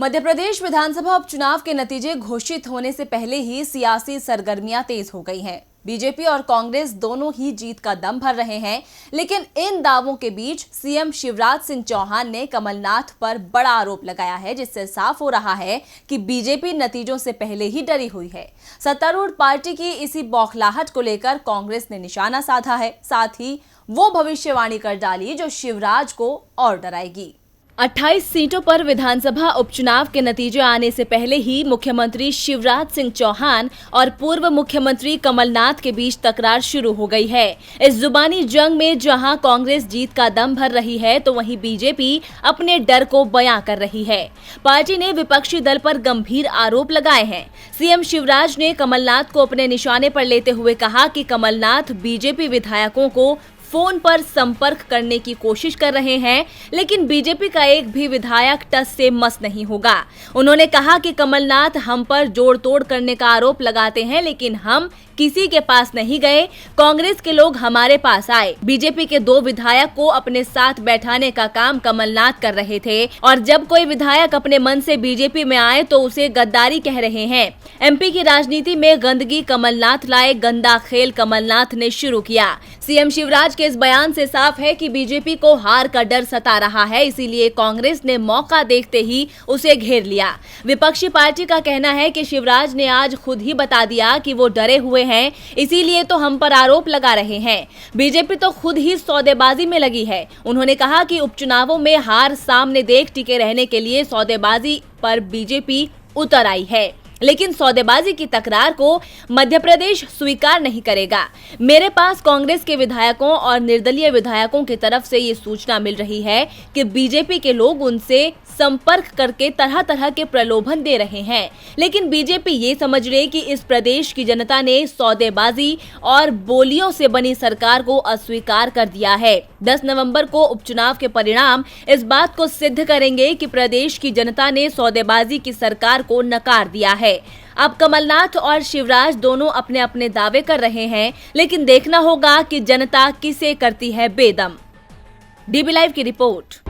मध्य प्रदेश विधानसभा उपचुनाव के नतीजे घोषित होने से पहले ही सियासी सरगर्मियां तेज हो गई हैं। बीजेपी और कांग्रेस दोनों ही जीत का दम भर रहे हैं, लेकिन इन दावों के बीच सीएम शिवराज सिंह चौहान ने कमलनाथ पर बड़ा आरोप लगाया है, जिससे साफ हो रहा है कि बीजेपी नतीजों से पहले ही डरी हुई है। सत्तारूढ़ पार्टी की इसी बौखलाहट को लेकर कांग्रेस ने निशाना साधा है। साथ ही वो भविष्यवाणी कर डाली जो शिवराज को और डराएगी। 28 सीटों पर विधानसभा उपचुनाव के नतीजे आने से पहले ही मुख्यमंत्री शिवराज सिंह चौहान और पूर्व मुख्यमंत्री कमलनाथ के बीच तकरार शुरू हो गई है। इस जुबानी जंग में जहां कांग्रेस जीत का दम भर रही है, तो वहीं बीजेपी अपने डर को बयां कर रही है। पार्टी ने विपक्षी दल पर गंभीर आरोप लगाए हैं। सीएम शिवराज ने कमलनाथ को अपने निशाने पर लेते हुए कहा कि कमलनाथ बीजेपी विधायकों को फोन पर संपर्क करने की कोशिश कर रहे हैं, लेकिन बीजेपी का एक भी विधायक टस से मस नहीं होगा। उन्होंने कहा कि कमलनाथ हम पर जोड़ तोड़ करने का आरोप लगाते हैं, लेकिन हम किसी के पास नहीं गए, कांग्रेस के लोग हमारे पास आए। बीजेपी के 2 विधायक को अपने साथ बैठाने का काम कमलनाथ कर रहे थे, और जब कोई विधायक अपने मन से बीजेपी में आए तो उसे गद्दारी कह रहे हैं। एमपी की राजनीति में गंदगी कमलनाथ लाए, गंदा खेल कमलनाथ ने शुरू किया। सीएम शिवराज के इस बयान से साफ है कि बीजेपी को हार का डर सता रहा है, इसीलिए कांग्रेस ने मौका देखते ही उसे घेर लिया। विपक्षी पार्टी का कहना है कि शिवराज ने आज खुद ही बता दिया कि वो डरे हुए हैं, इसीलिए तो हम पर आरोप लगा रहे हैं। बीजेपी तो खुद ही सौदेबाजी में लगी है। उन्होंने कहा कि उपचुनावों में हार सामने देख टिके रहने के लिए सौदेबाजी पर बीजेपी उतर आई है, लेकिन सौदेबाजी की तकरार को मध्य प्रदेश स्वीकार नहीं करेगा। मेरे पास कांग्रेस के विधायकों और निर्दलीय विधायकों की तरफ से ये सूचना मिल रही है कि बीजेपी के लोग उनसे संपर्क करके तरह तरह के प्रलोभन दे रहे हैं, लेकिन बीजेपी ये समझ रही कि इस प्रदेश की जनता ने सौदेबाजी और बोलियों से बनी सरकार को अस्वीकार कर दिया है। 10 नवंबर को उपचुनाव के परिणाम इस बात को सिद्ध करेंगे कि प्रदेश की जनता ने सौदेबाजी की सरकार को नकार दिया है। अब कमलनाथ और शिवराज दोनों अपने अपने दावे कर रहे हैं, लेकिन देखना होगा कि जनता किसे करती है बेदम। डीबी लाइव की रिपोर्ट।